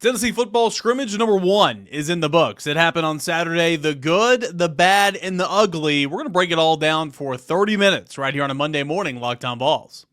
Tennessee football scrimmage number 1 is in the books. It happened on Saturday. The good, the bad, and the ugly. We're going to break it all down for 30 minutes right here on a Monday morning, Locked On Vols.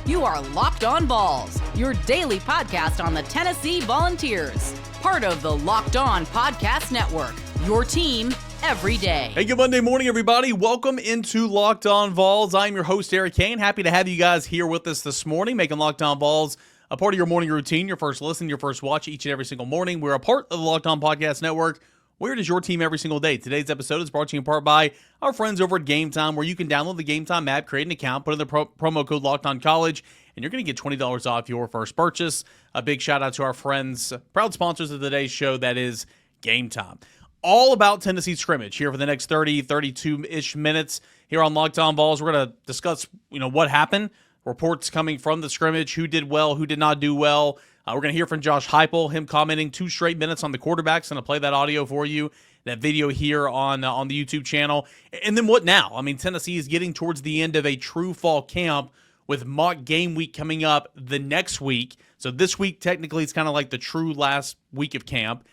You are Locked On Vols, your daily podcast on the Tennessee Volunteers. Part of the Locked On Podcast Network, your team every day. Hey, good Monday morning, everybody. Welcome into Locked On Vols. I'm your host, Cain. Happy to have you guys here with us this morning, making Locked On Vols a part of your morning routine, your first listen, your first watch each and every single morning. We're a part of the Locked On Podcast Network, where it is your team every single day. Today's episode is brought to you in part by our friends over at Gametime, where you can download the Gametime app, create an account, put in the promo code LOCKEDONCollege, and you're going to get $20 off your first purchase. A big shout out to our friends, proud sponsors of today's show, that is Gametime. All about Tennessee scrimmage here for the next 32-ish minutes here on Locked On Vols. We're going to discuss, what happened, reports coming from the scrimmage, who did well, who did not do well. We're going to hear from Josh Heupel, him commenting 2 straight minutes on the quarterbacks. I'm going to play that audio for you, that video here on the YouTube channel. And then what now? I mean, Tennessee is getting towards the end of a true fall camp with mock game week coming up the next week. So this week, technically, it's kind of like the true last week of camp.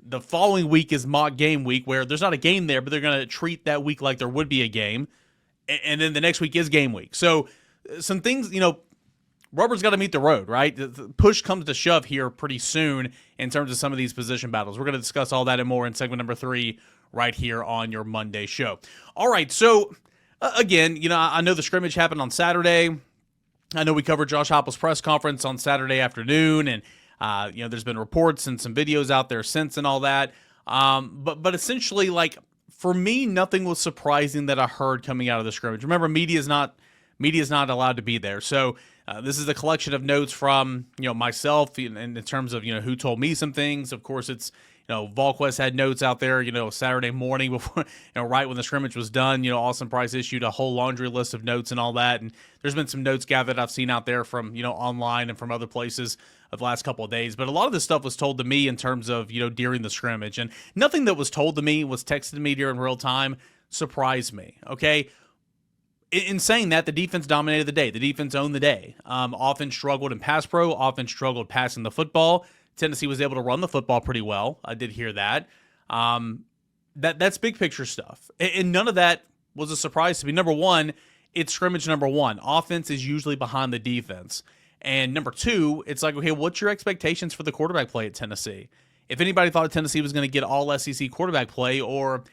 The following week is mock game week, where there's not a game there, but they're going to treat that week like there would be a game. And then the next week is game week. So some things, rubber's got to meet the road, right? The push comes to shove here pretty soon in terms of some of these position battles. We're going to discuss all that and more in segment number 3 right here on your Monday show. All right, so again, I know the scrimmage happened on Saturday. I know we covered Josh Heupel's press conference on Saturday afternoon, and there's been reports and some videos out there since and all that. But essentially, for me, nothing was surprising that I heard coming out of the scrimmage. Remember, media is not allowed to be there. So this is a collection of notes from myself in terms of who told me some things. Of course, it's VolQuest had notes out there Saturday morning before right when the scrimmage was done. Austin Price issued a whole laundry list of notes and all that. And there's been some notes gathered I've seen out there from online and from other places of the last couple of days. But a lot of this stuff was told to me in terms of during the scrimmage, and nothing that was told to me was texted to me during real time surprised me. Okay. In saying that, the defense dominated the day. The defense owned the day. Often struggled in pass pro, often struggled passing the football. Tennessee was able to run the football pretty well. I did hear that. That's big picture stuff. And none of that was a surprise to me. Number one, it's scrimmage number 1. Offense is usually behind the defense. And number 2, it's like, okay, what's your expectations for the quarterback play at Tennessee? If anybody thought Tennessee was going to get all SEC quarterback play, or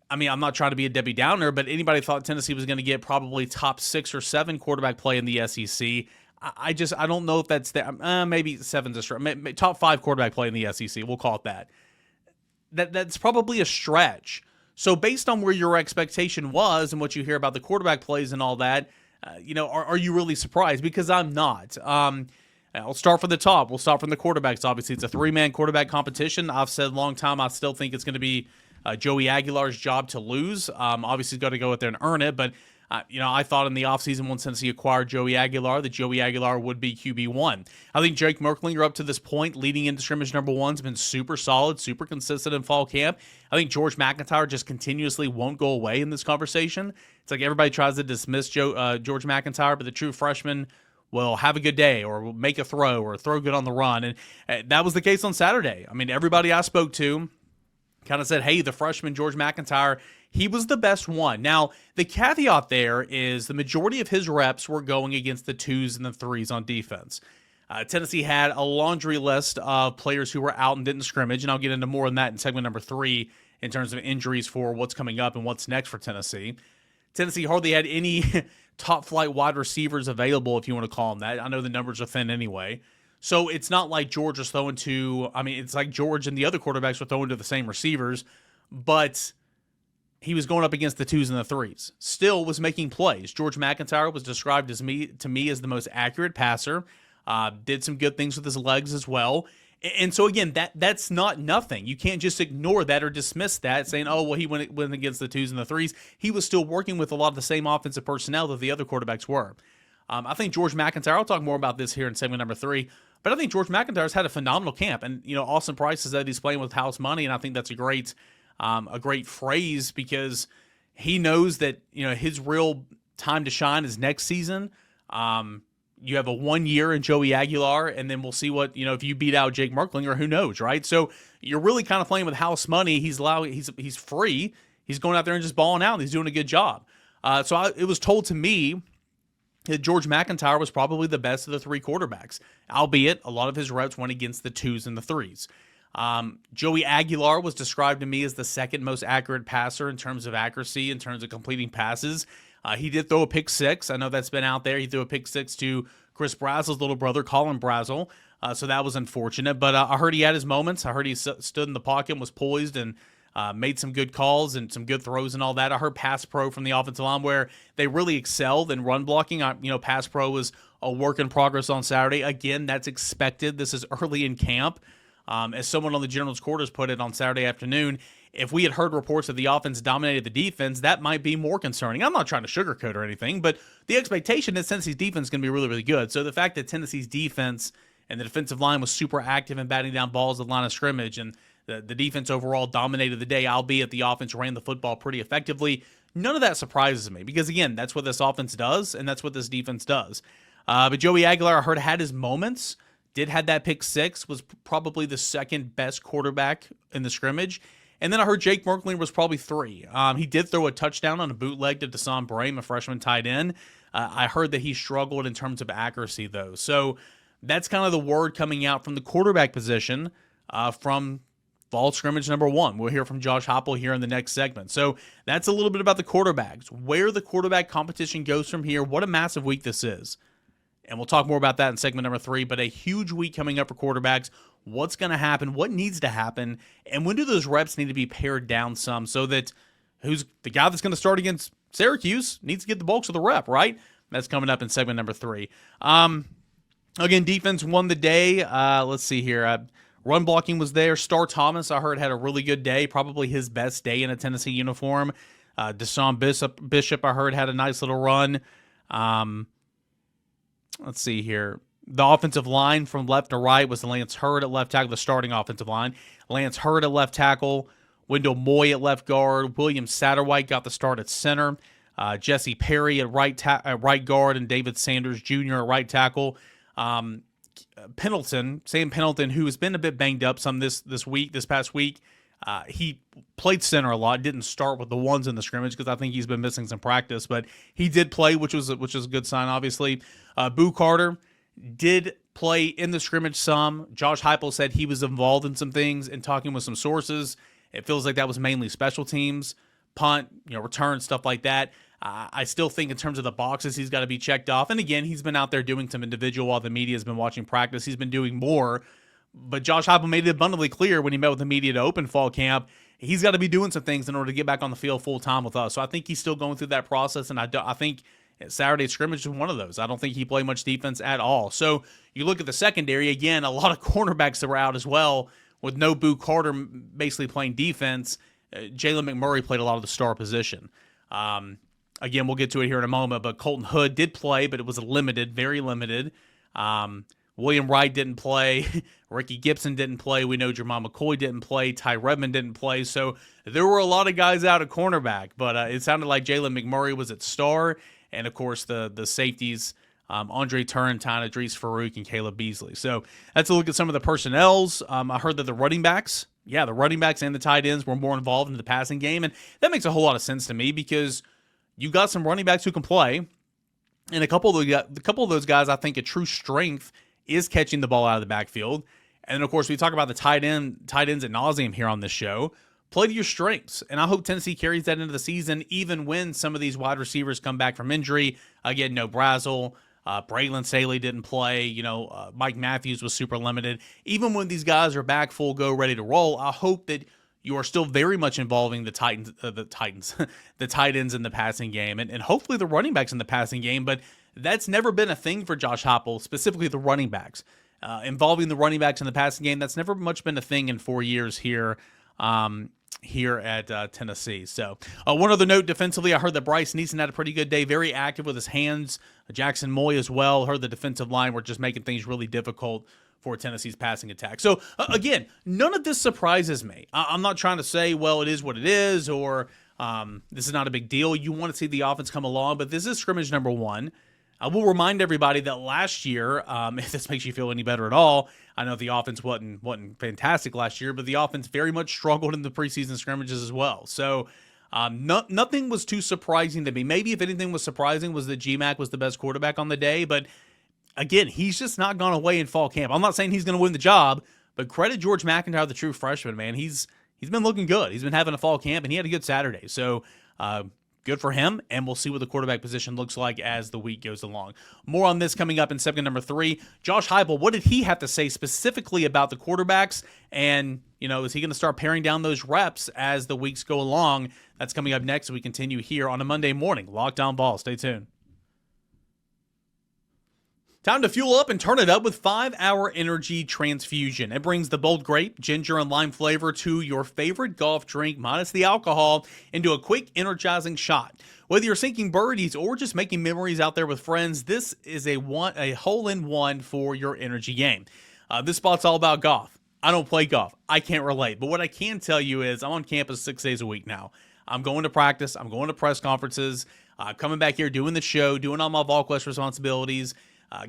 I'm not trying to be a Debbie Downer, but anybody thought Tennessee was going to get probably top 6 or 7 quarterback play in the SEC, I don't know if that's there. Maybe 7's a stretch. Top 5 quarterback play in the SEC. We'll call it that. That's probably a stretch. So based on where your expectation was and what you hear about the quarterback plays and all that, are you really surprised? Because I'm not. I'll start from the top. We'll start from the quarterbacks. Obviously, it's a 3-man quarterback competition. I've said a long time I still think it's going to be Joey Aguilar's job to lose. Obviously, he's got to go out there and earn it, but I thought in the offseason when Tennessee acquired Joey Aguilar that Joey Aguilar would be QB1. I think Jake Merklinger up to this point, leading into scrimmage number 1, has been super solid, super consistent in fall camp. I think George McIntyre just continuously won't go away in this conversation. It's like everybody tries to dismiss George McIntyre, but the true freshman will have a good day or will make a throw or throw good on the run. And that was the case on Saturday. Everybody I spoke to kind of said, hey, the freshman George McIntyre, he was the best one. Now, the caveat there is the majority of his reps were going against the 2s and the 3s on defense. Tennessee had a laundry list of players who were out and didn't scrimmage, and I'll get into more on that in segment number 3 in terms of injuries for what's coming up and what's next for Tennessee. Tennessee hardly had any top-flight wide receivers available, if you want to call them that. I know the numbers are thin anyway. So it's not like George was throwing to, it's like George and the other quarterbacks were throwing to the same receivers, but he was going up against the 2s and the 3s. Still was making plays. George McIntyre was described to me as the most accurate passer. Did some good things with his legs as well. And so again, that's not nothing. You can't just ignore that or dismiss that, saying, oh, well, he went against the 2s and the 3s. He was still working with a lot of the same offensive personnel that the other quarterbacks were. I think George McIntyre, I'll talk more about this here in segment number 3, but I think George McIntyre's had a phenomenal camp. And, Austin Price says that he's playing with house money, and I think that's a great phrase, because he knows that, his real time to shine is next season. You have a 1 year in Joey Aguilar, and then we'll see what, if you beat out Jake Merklinger, who knows, right? So you're really kind of playing with house money. He's free. He's going out there and just balling out, and he's doing a good job. It was told to me that George McIntyre was probably the best of the 3 quarterbacks, albeit a lot of his reps went against the 2s and the 3s. Joey Aguilar was described to me as the second most accurate passer in terms of accuracy, in terms of completing passes. He did throw a pick 6. I know that's been out there. He threw a pick 6 to Chris Brazel's little brother, Colin Brazel. So that was unfortunate. But I heard he had his moments. I heard he stood in the pocket and was poised and made some good calls and some good throws and all that. I heard pass pro from the offensive line where they really excelled in run blocking. Pass pro was a work in progress on Saturday. Again, that's expected. This is early in camp. As someone on the General's quarters put it on Saturday afternoon, if we had heard reports that the offense dominated the defense, that might be more concerning. I'm not trying to sugarcoat or anything, but the expectation is Tennessee's defense is going to be really, really good. So the fact that Tennessee's defense and the defensive line was super active in batting down balls at the line of scrimmage, and the defense overall dominated the day, albeit the offense ran the football pretty effectively, none of that surprises me because, again, that's what this offense does, and that's what this defense does. But Joey Aguilar, I heard, had his moments. Did had that pick 6, was probably the second best quarterback in the scrimmage. And then I heard Jake Merklinger was probably 3. He did throw a touchdown on a bootleg to Deshaun Brame, a freshman tight end. I heard that he struggled in terms of accuracy, though. So that's kind of the word coming out from the quarterback position from Fall scrimmage number 1. We'll hear from Josh Heupel here in the next segment. So that's a little bit about the quarterbacks, where the quarterback competition goes from here, what a massive week this is. And we'll talk more about that in segment number 3, but a huge week coming up for quarterbacks. What's going to happen? What needs to happen? And when do those reps need to be pared down some so that who's the guy that's going to start against Syracuse needs to get the bulks of the rep, right? That's coming up in segment number 3. Again, defense won the day. Let's see here. Run blocking was there. Star Thomas, I heard, had a really good day, probably his best day in a Tennessee uniform. Deshaun Bishop, I heard, had a nice little run. Let's see here. The offensive line from left to right was Lance Hurd at left tackle, the starting offensive line. Lance Hurd at left tackle, Wendell Moy at left guard, William Satterwhite got the start at center, Jesse Perry at right guard, and David Sanders Jr. at right tackle. Sam Pendleton, who has been a bit banged up some this past week, he played center a lot, didn't start with the ones in the scrimmage because I think he's been missing some practice, but he did play, which was a good sign, obviously. Boo Carter did play in the scrimmage some. Josh Heupel said he was involved in some things and talking with some sources. It feels like that was mainly special teams, punt, return, stuff like that. I still think in terms of the boxes, he's got to be checked off. And again, he's been out there doing some individual while the media has been watching practice. He's been doing more. But Josh Heupel made it abundantly clear when he met with the media to open fall camp, he's got to be doing some things in order to get back on the field full time with us. So I think he's still going through that process, and I think Saturday's scrimmage is one of those. I don't think he played much defense at all. So you look at the secondary, again, a lot of cornerbacks that were out as well, with no Boo Carter basically playing defense. Jalen McMurray played a lot of the star position. Again, we'll get to it here in a moment, but Colton Hood did play, but it was limited, very limited. William Wright didn't play. Ricky Gibson didn't play. We know Jermon McCoy didn't play. Ty Redmond didn't play. So there were a lot of guys out at cornerback, but it sounded like Jalen McMurray was at star. And, of course, the safeties, Andre Turrentine, Idris Farouk, and Caleb Beasley. So that's a look at some of the personnels. I heard that the running backs and the tight ends were more involved in the passing game. And that makes a whole lot of sense to me because you got some running backs who can play. And a couple of those guys, I think a true strength is catching the ball out of the backfield. And then, of course, we talk about the tight ends ad nauseum here on this show. Play to your strengths. And I hope Tennessee carries that into the season, even when some of these wide receivers come back from injury. Again, no Brazel. Braylon Staley didn't play. Mike Matthews was super limited. Even when these guys are back full go, ready to roll, I hope that you are still very much involving the tight ends in the passing game, and hopefully the running backs in the passing game. But that's never been a thing for Josh Heupel, specifically the running backs. Involving the running backs in the passing game, that's never much been a thing in 4 years here at Tennessee. So one other note defensively, I heard that Bryce Neeson had a pretty good day, very active with his hands. Jackson Moy as well. Heard the defensive line were just making things really difficult for Tennessee's passing attack. So again, none of this surprises me. I'm not trying to say, well, it is what it is, or This is not a big deal. You want to see the offense come along, but this is scrimmage number 1. I will remind everybody that last year, if this makes you feel any better at all, I know the offense wasn't fantastic last year, but the offense very much struggled in the preseason scrimmages as well. So nothing was too surprising to me. Maybe if anything was surprising was that GMAC was the best quarterback on the day, but again, he's just not gone away in fall camp. I'm not saying he's going to win the job, but credit George McIntyre, the true freshman, man. He's been looking good. He's been having a fall camp, and he had a good Saturday. So good for him, and we'll see what the quarterback position looks like as the week goes along. More on this coming up in segment number 3. Josh Heupel, what did he have to say specifically about the quarterbacks? And, is he going to start paring down those reps as the weeks go along? That's coming up next as we continue here on a Monday morning. Locked On Vols. Stay tuned. Time to fuel up and turn it up with 5-Hour Energy Transfusion. It brings the bold grape, ginger, and lime flavor to your favorite golf drink, minus the alcohol, into a quick, energizing shot. Whether you're sinking birdies or just making memories out there with friends, this is a hole-in-one for your energy game. This spot's all about golf. I don't play golf. I can't relate. But what I can tell you is I'm on campus 6 days a week now. I'm going to practice. I'm going to press conferences, coming back here, doing the show, doing all my VolQuest responsibilities.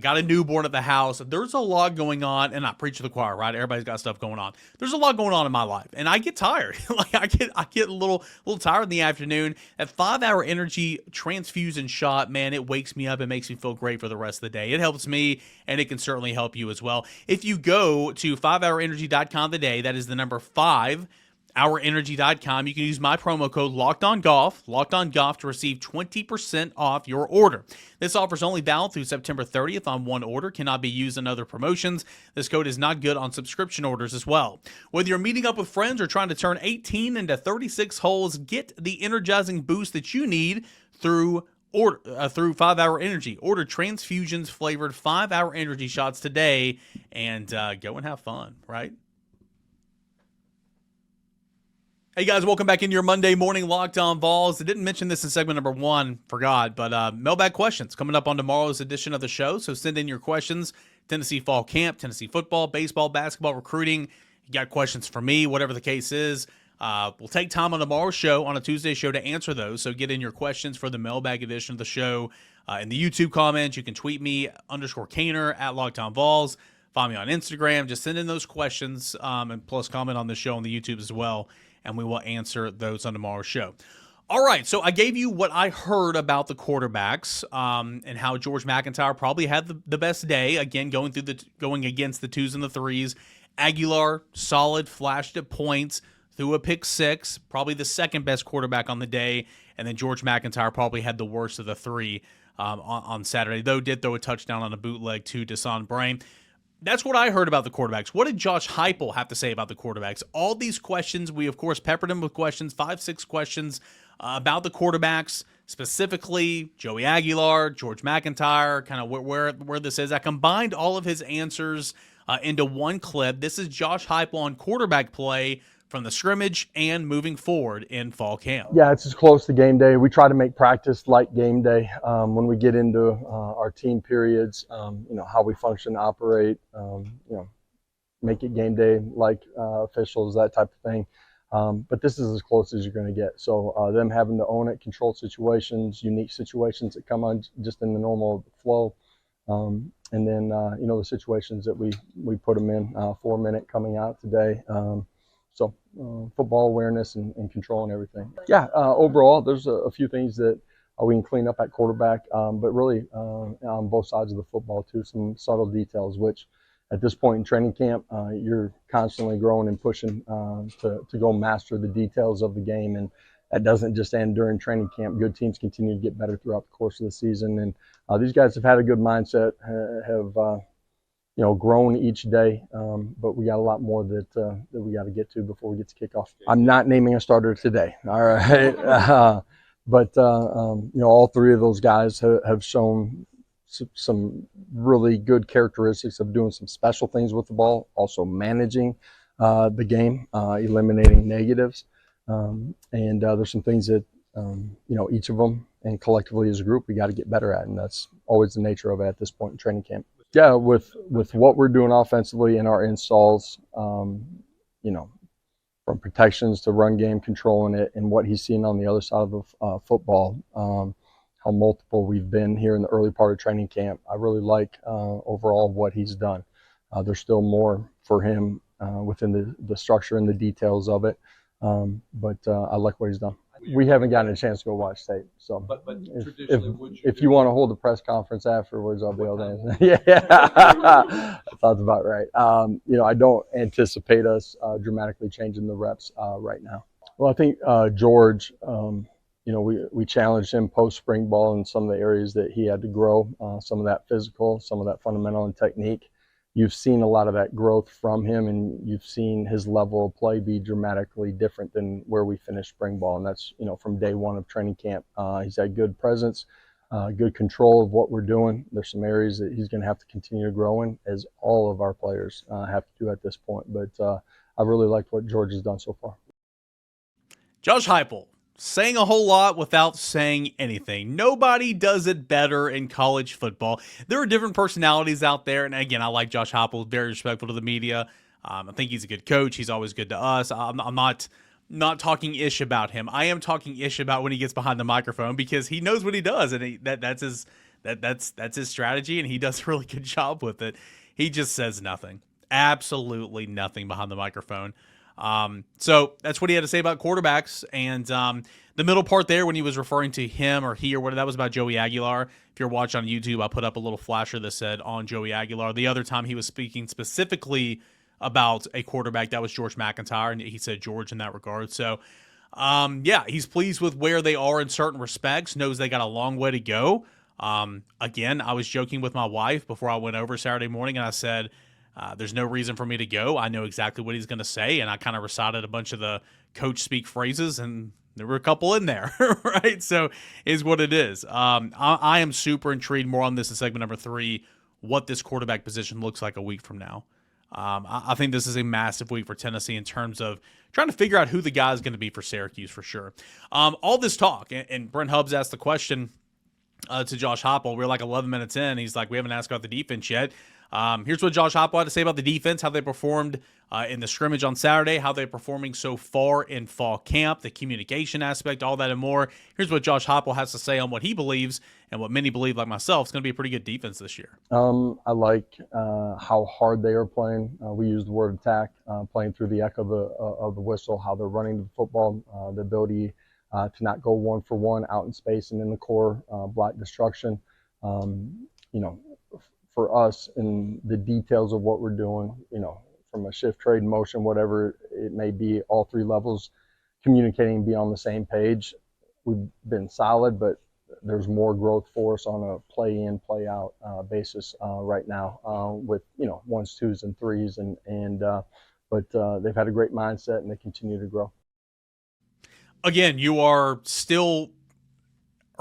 Got a newborn at the house. There's a lot going on, and I preach to the choir, right? Everybody's got stuff going on. There's a lot going on in my life, and I get tired. I get a little tired in the afternoon. That 5-Hour Energy Transfusion shot, man, it wakes me up and makes me feel great for the rest of the day. It helps me, and it can certainly help you as well. If you go to 5hourenergy.com today, that is the number 5. OurEnergy.com. You can use my promo code LOCKEDONGolf to receive 20% off your order. This offer is only valid through September 30th on one order, cannot be used in other promotions. This code is not good on subscription orders as well. Whether you're meeting up with friends or trying to turn 18 into 36 holes, get the energizing boost that you need through 5-Hour Energy. Order transfusions flavored 5-Hour Energy shots today and go and have fun, right? Hey guys, welcome back into your Monday morning Locked On Vols. I didn't mention this in segment number 1, forgot, but mailbag questions coming up on tomorrow's edition of the show. So send in your questions. Tennessee fall camp, Tennessee football, baseball, basketball, recruiting. You got questions for me, whatever the case is. We'll take time on tomorrow's show, on a Tuesday show, to answer those. So get in your questions for the mailbag edition of the show. In the YouTube comments, you can tweet me, _Cainer, at Locked On Vols. Find me on Instagram. Just send in those questions and plus comment on the show on the YouTube as well. And we will answer those on tomorrow's show. All right, so I gave you what I heard about the quarterbacks and how George McIntyre probably had the best day. Again, going against the 2s and the 3s. Aguilar, solid, flashed at points, threw a pick 6, probably the second best quarterback on the day. And then George McIntyre probably had the worst of the 3 on Saturday, though did throw a touchdown on a bootleg to Desan Brain. That's what I heard about the quarterbacks. What did Josh Heupel have to say about the quarterbacks? All these questions, we of course peppered him with questions, 5-6 questions about the quarterbacks, specifically Joey Aguilar, George McIntyre, kind of where this is. I combined all of his answers into one clip. This is Josh Heupel on quarterback play from the scrimmage and moving forward in fall camp. Yeah, it's as close to game day. We try to make practice like game day when we get into our team periods, how we function, operate, make it game day like officials, that type of thing. But this is as close as you're going to get. So them having to own it, control situations, unique situations that come on just in the normal flow. And then, the situations that we put them in, 4-minute coming out today. So football awareness and control and everything. Yeah, overall, there's a few things that we can clean up at quarterback, but really on both sides of the football too, some subtle details, which at this point in training camp, you're constantly growing and pushing to go master the details of the game. And that doesn't just end during training camp. Good teams continue to get better throughout the course of the season. And these guys have had a good mindset, have grown each day, but we got a lot more that we got to get to before we get to kickoff. I'm not naming a starter today, all right? But all 3 of those guys have shown some really good characteristics of doing some special things with the ball, also managing the game, eliminating negatives, and there's some things that each of them and collectively as a group we got to get better at, and that's always the nature of it at this point in training camp. Yeah, with what we're doing offensively in our installs, from from protections to run game, controlling it, and what he's seen on the other side of the football, how multiple we've been here in the early part of training camp. I really like overall what he's done. There's still more for him within the structure and the details of it, but I like what he's done. We haven't gotten a chance to go watch tape, so but traditionally, if you want to hold a press conference afterwards, I'll be able to answer. Yeah, that sounds about right. I don't anticipate us dramatically changing the reps right now. Well, I think George, we challenged him post spring ball in some of the areas that he had to grow, some of that physical, some of that fundamental and technique. You've seen a lot of that growth from him, and you've seen his level of play be dramatically different than where we finished spring ball. And that's, from day one of training camp. He's had good presence, good control of what we're doing. There's some areas that he's going to have to continue to grow in, as all of our players have to do at this point. But I really liked what George has done so far. Josh Heupel, saying a whole lot without saying anything. Nobody does it better in college football. There are different personalities out there, and again, I like Josh Heupel, very respectful to the media. I think he's a good coach. He's always good to us. I'm not talking ish about him. I am talking ish about when he gets behind the microphone, because he knows what he does, and that's his strategy, and he does a really good job with it. He just says nothing, absolutely nothing behind the microphone. So that's what he had to say about quarterbacks. And the middle part there, when he was referring to him or he or whatever, that was about Joey Aguilar. If you're watching on YouTube, I put up a little flasher that said on Joey Aguilar. The other time he was speaking specifically about a quarterback, that was George McIntyre, and he said George in that regard. So, he's pleased with where they are in certain respects, knows they got a long way to go. Again, I was joking with my wife before I went over Saturday morning, and I said, there's no reason for me to go. I know exactly what he's going to say, and I kind of recited a bunch of the coach speak phrases, and there were a couple in there, right? So is what it is. I am super intrigued more on this in segment number 3, what this quarterback position looks like a week from now. I think this is a massive week for Tennessee in terms of trying to figure out who the guy is going to be for Syracuse for sure. All this talk, and Brent Hubbs asked the question to Josh Heupel. We're like 11 minutes in. He's like, we haven't asked about the defense yet. Here's what Josh Heupel had to say about the defense, how they performed in the scrimmage on Saturday, how they're performing so far in fall camp, the communication aspect, all that and more. Here's what Josh Heupel has to say on what he believes and what many believe, like myself, is going to be a pretty good defense this year. I like how hard they are playing. We use the word attack, playing through the echo of the whistle, how they're running the football, the ability to not go 1-for-1 out in space and in the core, block destruction. For us, in the details of what we're doing, from a shift, trade, motion, whatever it may be, all 3 levels, communicating and be on the same page. We've been solid, but there's more growth for us on a play in, play out basis right now with 1s, 2s, and 3s, but they've had a great mindset and they continue to grow. Again, you are still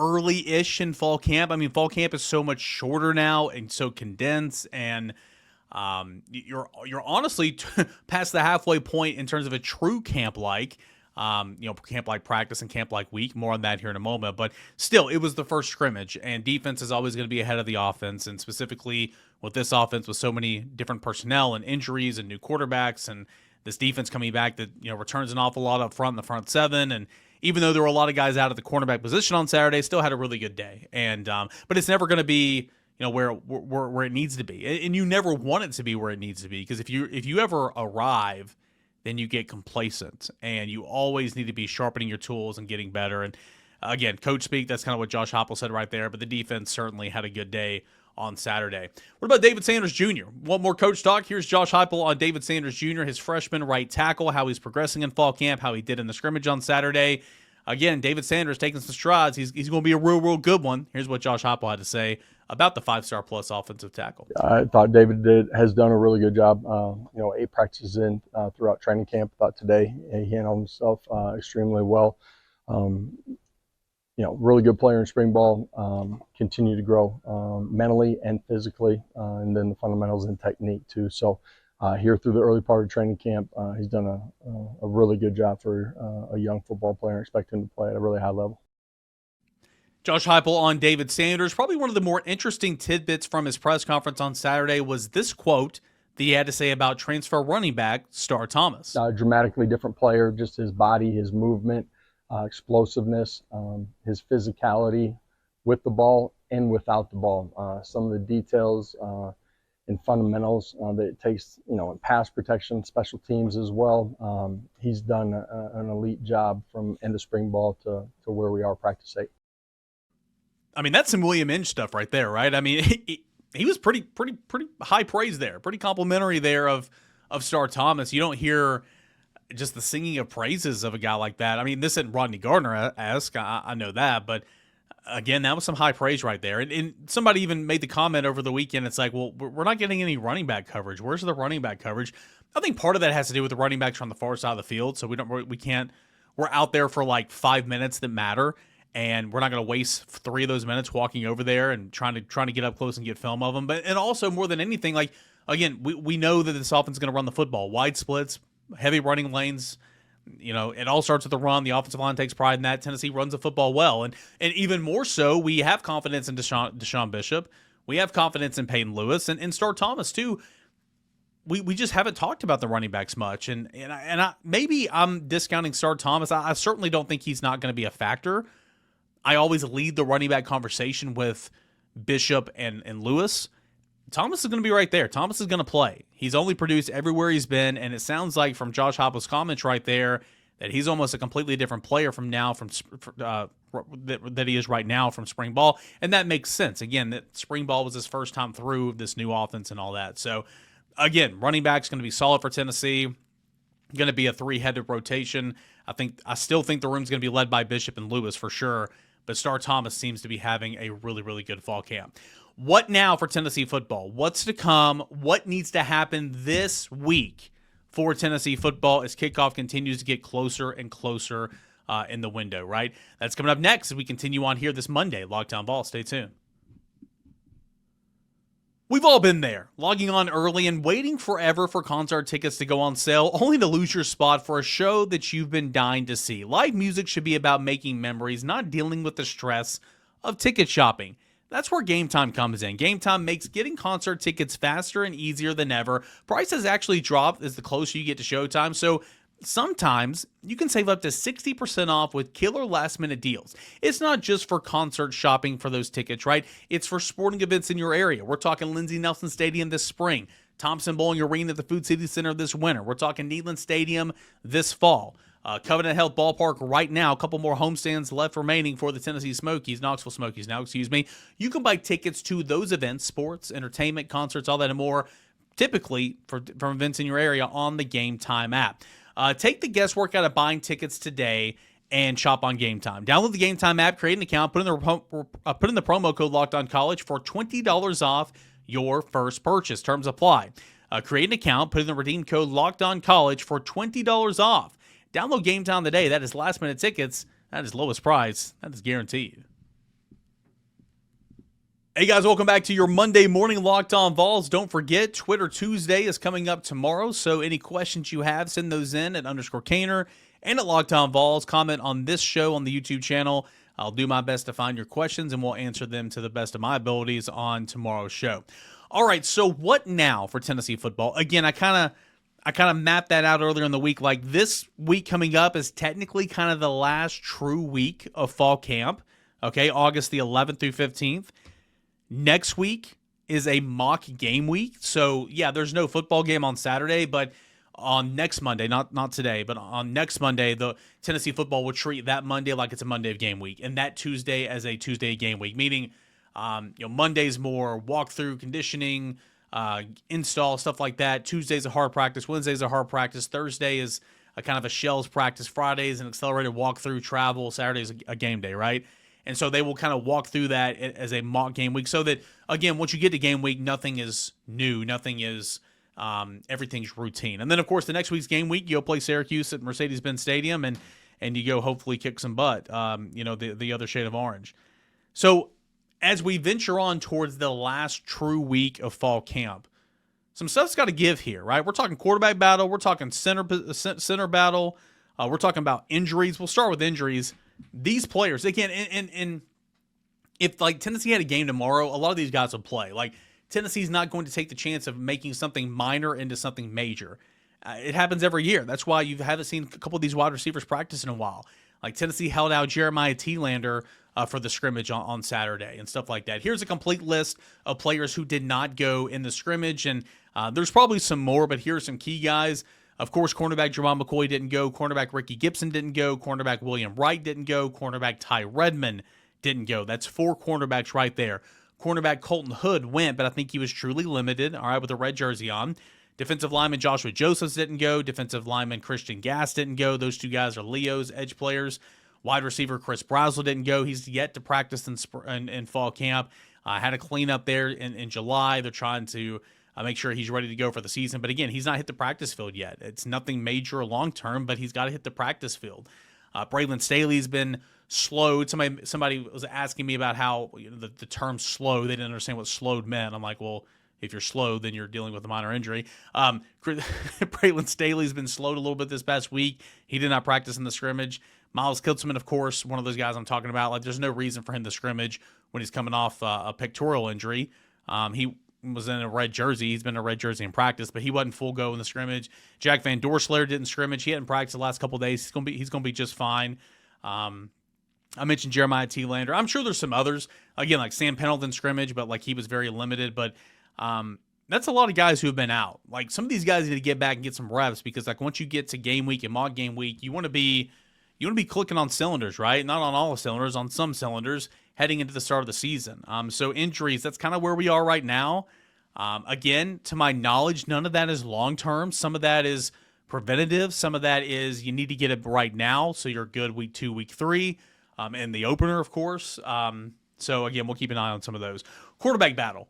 early-ish in fall camp. I mean, fall camp is so much shorter now and so condensed, and you're honestly past the halfway point in terms of a true camp-like, camp-like practice and camp-like week. More on that here in a moment, but still, it was the first scrimmage, and defense is always going to be ahead of the offense, and specifically with this offense with so many different personnel and injuries and new quarterbacks, and this defense coming back that returns an awful lot up front in the front 7, and even though there were a lot of guys out at the cornerback position on Saturday, still had a really good day. And but it's never going to be where it needs to be, and you never want it to be where it needs to be, because if you ever arrive, then you get complacent, and you always need to be sharpening your tools and getting better. And again, coach speak, that's kind of what Josh Heupel said right there. But the defense certainly had a good day on Saturday. What about David Sanders Jr.? One more coach talk. Here's Josh Heupel on David Sanders Jr., his freshman right tackle, how he's progressing in fall camp, how he did in the scrimmage on Saturday. Again, David Sanders taking some strides. He's going to be a real good one. Here's what Josh Heupel had to say about the 5-star plus offensive tackle. I thought David has done a really good job. 8 practices in throughout training camp. I thought today he handled himself extremely well. Really good player in spring ball, continue to grow mentally and physically, and then the fundamentals and technique too. So here through the early part of training camp, he's done a really good job for a young football player. Expect him to play at a really high level. Josh Heupel on David Sanders. Probably one of the more interesting tidbits from his press conference on Saturday was this quote that he had to say about transfer running back Star Thomas. Dramatically different player, just his body, his movement, explosiveness, his physicality with the ball and without the ball. Some of the details and fundamentals that it takes, in pass protection, special teams as well. He's done an elite job from end of spring ball to where we are practice 8. I mean, that's some William Inge stuff right there, right? I mean, he was pretty high praise there, pretty complimentary there of Star Thomas. You don't hear just the singing of praises of a guy like that. I mean, this isn't Rodney Gardner-esque, I know that, but again, that was some high praise right there. And somebody even made the comment over the weekend. It's like, well, we're not getting any running back coverage. Where's the running back coverage? I think part of that has to do with the running backs on the far side of the field. So we're out there for like 5 minutes that matter. And we're not going to waste 3 of those minutes walking over there and trying to get up close and get film of them. And also more than anything, like, again, we know that this offense is going to run the football. Wide splits, heavy running lanes. It all starts with the run. The offensive line takes pride in that. Tennessee runs the football well. And even more so, we have confidence in Deshaun Bishop. We have confidence in Peyton Lewis and Star Thomas, too. We just haven't talked about the running backs much. And maybe I'm discounting Star Thomas. I certainly don't think he's not going to be a factor. I always lead the running back conversation with Bishop and Lewis. Thomas is going to be right there. Thomas is going to play. He's only produced everywhere he's been, and it sounds like from Josh Heupel's comments right there that he's almost a completely different player that he is right now from spring ball, and that makes sense. Again, that spring ball was his first time through this new offense and all that. So, again, running back's going to be solid for Tennessee. Going to be a 3-headed rotation. I still think the room's going to be led by Bishop and Lewis for sure, but Star Thomas seems to be having a really, really good fall camp. What now for Tennessee football? What's to come? What needs to happen this week for Tennessee football as kickoff continues to get closer and closer in the window, right? That's coming up next as we continue on here this Monday. Locked On Vols. Stay tuned. We've all been there, logging on early and waiting forever for concert tickets to go on sale, only to lose your spot for a show that you've been dying to see. Live music should be about making memories, not dealing with the stress of ticket shopping. That's where Gametime comes in. Gametime makes getting concert tickets faster and easier than ever. Prices actually drop as the closer you get to showtime, so sometimes you can save up to 60% off with killer last-minute deals. It's not just for concert shopping for those tickets, right? It's for sporting events in your area. We're talking Lindsey Nelson Stadium this spring, Thompson Bowling Arena at the Food City Center this winter. We're talking Neyland Stadium this fall. Covenant Health Ballpark right now, a couple more homestands left remaining for the Tennessee Smokies, Knoxville Smokies now, excuse me. You can buy tickets to those events, sports, entertainment, concerts, all that and more, typically from events in your area on the Gametime app. Take the guesswork out of buying tickets today and shop on Gametime. Download the Gametime app, create an account, put in the promo code LOCKEDONCollege for $20 off your first purchase. Terms apply. Create an account, put in the redeem code LOCKEDONCollege for $20 off. Download Gametime today. That is last-minute tickets. That is lowest price. That is guaranteed. Hey guys, welcome back to your Monday morning Locked On Vols. Don't forget, Twitter Tuesday is coming up tomorrow, so any questions you have, send those in at _Cainer and at Locked On Vols. Comment on this show on the YouTube channel. I'll do my best to find your questions, and we'll answer them to the best of my abilities on tomorrow's show. All right, so what now for Tennessee football? Again, I kind of mapped that out earlier in the week. Like, this week coming up is technically kind of the last true week of fall camp, okay, August the 11th through 15th. Next week is a mock game week. So, yeah, there's no football game on Saturday, but on next Monday, not today, but on next Monday, the Tennessee football will treat that Monday like it's a Monday of game week, and that Tuesday as a Tuesday game week, meaning Monday's more walkthrough, conditioning, install, stuff like that. Tuesday's a hard practice. Wednesday's a hard practice. Thursday is a kind of a shells practice. Friday's an accelerated walkthrough, travel. Saturday's a game day, right? And so they will kind of walk through that as a mock game week so that, again, once you get to game week, nothing is new. Nothing is, everything's routine. And then, of course, the next week's game week, you'll play Syracuse at Mercedes-Benz Stadium, and you go hopefully kick some butt, the other shade of orange. So as we venture on towards the last true week of fall camp, some stuff's got to give here, right? We're talking quarterback battle. We're talking center battle. We're talking about injuries. We'll start with injuries. These players, again, and if like Tennessee had a game tomorrow, a lot of these guys would play. Like Tennessee's not going to take the chance of making something minor into something major. It happens every year. That's why you haven't seen a couple of these wide receivers practice in a while. Like Tennessee held out Jeremiah Thielander for the scrimmage on Saturday and stuff like that. Here's a complete list of players who did not go in the scrimmage, and there's probably some more, but here are some key guys. Of course, cornerback Jermon McCoy didn't go. Cornerback Ricky Gibson didn't go. Cornerback William Wright didn't go. Cornerback Ty Redmond didn't go. That's 4 cornerbacks right there. Cornerback Colton Hood went, but I think he was truly limited, all right, with a red jersey on. Defensive lineman Joshua Josephs didn't go. Defensive lineman Christian Gass didn't go. Those 2 guys are Leo's edge players. Wide receiver Chris Brazel didn't go. He's yet to practice in fall camp. Had a cleanup there in July. They're trying to make sure he's ready to go for the season. But again, he's not hit the practice field yet. It's nothing major or long-term, but he's got to hit the practice field. Braylon Staley's been slowed. Somebody was asking me about how the term slow, they didn't understand what slowed meant. I'm like, well, if you're slow, then you're dealing with a minor injury. Braylon Staley's been slowed a little bit this past week. He did not practice in the scrimmage. Miles Kiltzman, of course, one of those guys I'm talking about. Like, there's no reason for him to scrimmage when he's coming off a pectoral injury. He was in a red jersey. He's been in a red jersey in practice, but he wasn't full go in the scrimmage. Jack Van Dorselaer didn't scrimmage. He hadn't practiced the last couple of days. He's gonna be just fine. I mentioned Jeremiah Thielander. I'm sure there's some others. Again, like Sam Pendleton scrimmage, but like he was very limited. But that's a lot of guys who have been out. Like some of these guys need to get back and get some reps because like once you get to game week and mock game week, you want to be clicking on cylinders, right? Not on all the cylinders, on some cylinders heading into the start of the season. So injuries, that's kind of where we are right now. Again, to my knowledge, none of that is long-term. Some of that is preventative. Some of that is you need to get it right now so you're good week 2, week 3, and the opener, of course. So again, we'll keep an eye on some of those. Quarterback battle.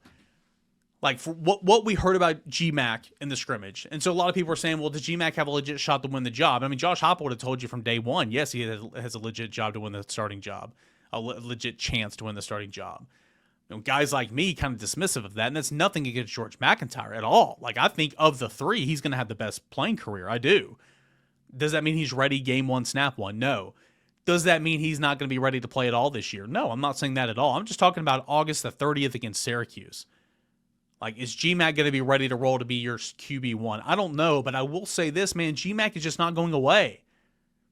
Like for what we heard about GMAC in the scrimmage. And so a lot of people are saying, well, does GMAC have a legit shot to win the job? I mean, Josh Heupel would have told you from day one, yes, he has a legit job to win the starting job, a legit chance to win the starting job. You know, guys like me kind of dismissive of that, and that's nothing against George McIntyre at all. Like, I think of the 3, he's going to have the best playing career. I do. Does that mean he's ready game 1, snap 1? No. Does that mean he's not going to be ready to play at all this year? No, I'm not saying that at all. I'm just talking about August the 30th against Syracuse. Like, is GMAC going to be ready to roll to be your QB1? I don't know, but I will say this, man. GMAC is just not going away.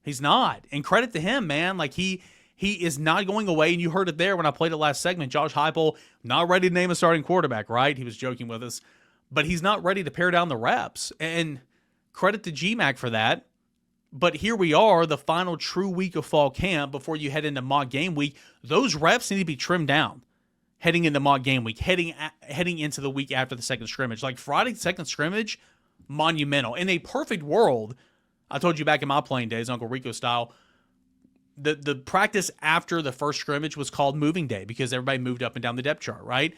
He's not. And credit to him, man. Like, he is not going away, and you heard it there when I played it last segment. Josh Heupel, not ready to name a starting quarterback, right? He was joking with us. But he's not ready to pare down the reps. And credit to GMAC for that. But here we are, the final true week of fall camp before you head into mock game week. Those reps need to be trimmed down. Heading into mock game week, heading into the week after the second scrimmage. Like Friday's second scrimmage, monumental. In a perfect world, I told you back in my playing days, Uncle Rico style, the practice after the first scrimmage was called moving day because everybody moved up and down the depth chart, right?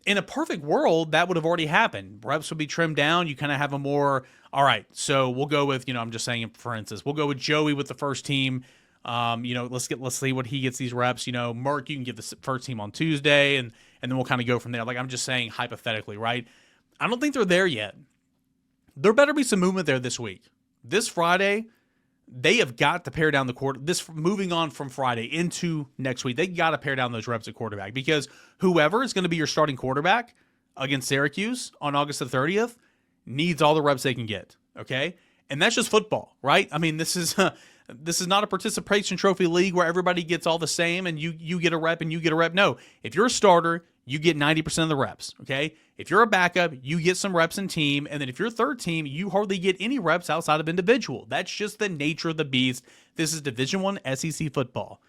In a perfect world, that would have already happened. Reps would be trimmed down. You kind of have a more, all right, so we'll go with, I'm just saying, for instance, we'll go with Joey with the first team. Let's see what he gets these reps. Merk, you can get the first team on Tuesday, and then we'll kind of go from there. Like, I'm just saying hypothetically, right? I don't think they're there yet. There better be some movement there this week. This Friday, they have got to pare down the quarter. Moving on from Friday into next week, they got to pare down those reps at quarterback because whoever is going to be your starting quarterback against Syracuse on August the 30th needs all the reps they can get. Okay, and that's just football, right? I mean, this is not a participation trophy league where everybody gets all the same and you get a rep and you get a rep. No, if you're a starter, you get 90% of the reps, okay? If you're a backup, you get some reps in team, and then if you're third team, you hardly get any reps outside of individual. That's just the nature of the beast. This is Division I SEC football.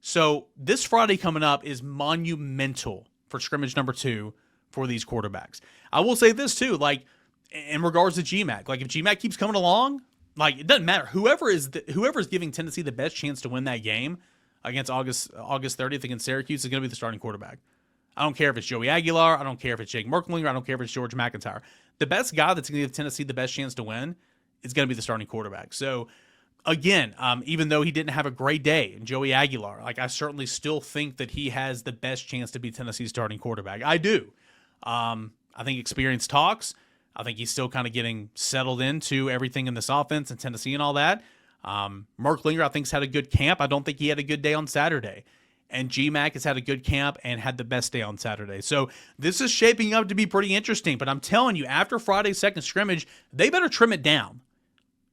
So this Friday coming up is monumental for scrimmage number 2 for these quarterbacks. I will say this too, like in regards to GMAC, like if GMAC keeps coming along, like it doesn't matter. Whoever is giving Tennessee the best chance to win that game against August 30th against Syracuse is going to be the starting quarterback. I don't care if it's Joey Aguilar. I don't care if it's Jake Merklinger. I don't care if it's George McIntyre. The best guy that's going to give Tennessee the best chance to win is going to be the starting quarterback. So, again, even though he didn't have a great day, Joey Aguilar, like I certainly still think that he has the best chance to be Tennessee's starting quarterback. I do. I think experience talks. I think he's still kind of getting settled into everything in this offense and Tennessee and all that. Merklinger, I think, has had a good camp. I don't think he had a good day on Saturday. and GMAC has had a good camp and had the best day on Saturday. So this is shaping up to be pretty interesting. But I'm telling you, after Friday's second scrimmage, they better trim it down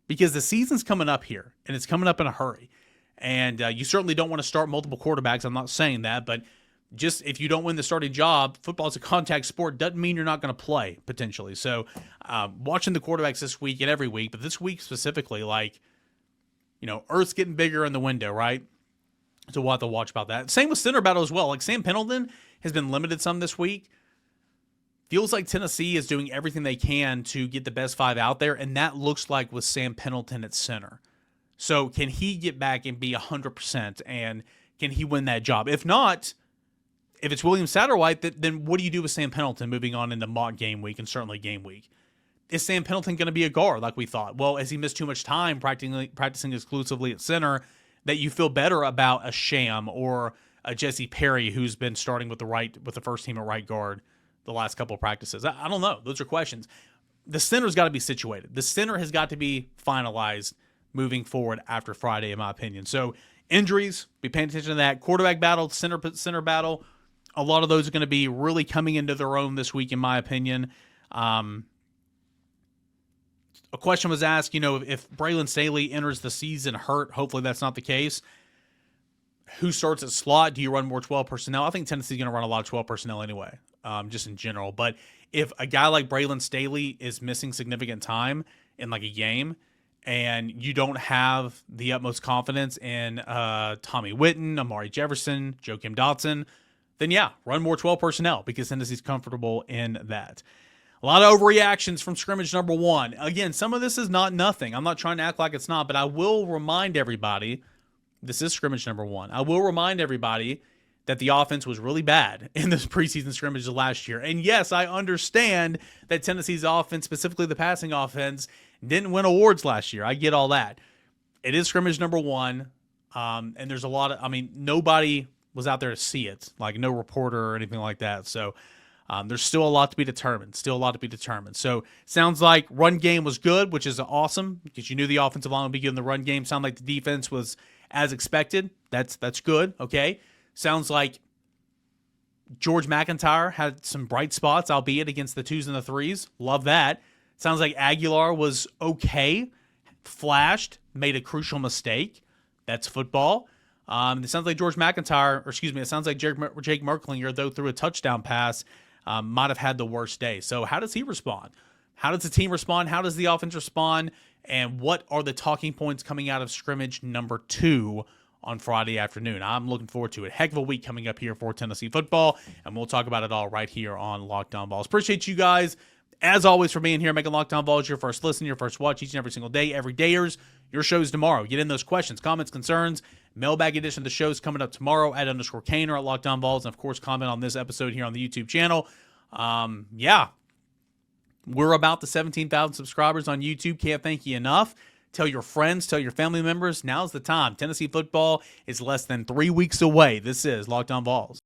because the season's coming up here, and it's coming up in a hurry. And you certainly don't want to start multiple quarterbacks. I'm not saying that, but just if you don't win the starting job, football is a contact sport, doesn't mean you're not going to play, potentially. So watching the quarterbacks this week and every week, but this week specifically, Earth's getting bigger in the window, right? So we'll have to watch about that. Same with center battle as well. Like Sam Pendleton has been limited some this week. Feels like Tennessee is doing everything they can to get the best 5 out there, and that looks like with Sam Pendleton at center. So can he get back and be 100%, and can he win that job? If not, if it's William Satterwhite, then what do you do with Sam Pendleton moving on into mock game week and certainly game week? Is Sam Pendleton going to be a guard like we thought? Well, as he missed too much time practicing exclusively at center, that you feel better about a Sham or a Jesse Perry who's been starting with the first team at right guard the last couple of practices? I don't know. Those are questions. The center's got to be situated. The center has got to be finalized moving forward after Friday, in my opinion. So injuries, be paying attention to that. Quarterback battle, center battle, a lot of those are going to be really coming into their own this week, in my opinion. A question was asked, if Braylon Staley enters the season hurt, hopefully that's not the case. Who starts at slot? Do you run more 12 personnel? I think Tennessee's going to run a lot of 12 personnel anyway, just in general. But if a guy like Braylon Staley is missing significant time in like a game, and you don't have the utmost confidence in Tommy Witten, Amari Jefferson, Joakim Dotson, then yeah, run more 12 personnel because Tennessee's comfortable in that. A lot of overreactions from scrimmage number 1. Again, some of this is not nothing. I'm not trying to act like it's not, but I will remind everybody, this is scrimmage number 1. I will remind everybody that the offense was really bad in this preseason scrimmage last year. And yes, I understand that Tennessee's offense, specifically the passing offense, didn't win awards last year. I get all that. It is scrimmage number 1. And there's a lot of, nobody was out there to see it, like no reporter or anything like that. So there's still a lot to be determined. So sounds like run game was good, which is awesome because you knew the offensive line would be good in the run game. Sound like the defense was as expected. That's good. Okay. Sounds like George McIntyre had some bright spots, albeit against the 2s and the 3s. Love that. Sounds like Aguilar was okay, flashed, made a crucial mistake. That's football. It sounds like Jake Merklinger, though through a touchdown pass, might have had the worst day. So how does he respond? How does the team respond? How does the offense respond? And what are the talking points coming out of scrimmage number 2 on Friday afternoon? I'm looking forward to it. Heck of a week coming up here for Tennessee football, and we'll talk about it all right here on Locked On Vols. Appreciate you guys, as always, for being here, making Locked On Vols your first listen, your first watch each and every single day. Every dayers, your shows tomorrow. Get in those questions, comments, concerns. Mailbag edition of the show is coming up tomorrow at _Cain or at Locked On Vols. And, of course, comment on this episode here on the YouTube channel. We're about the 17,000 subscribers on YouTube. Can't thank you enough. Tell your friends, tell your family members. Now's the time. Tennessee football is less than 3 weeks away. This is Locked On Vols.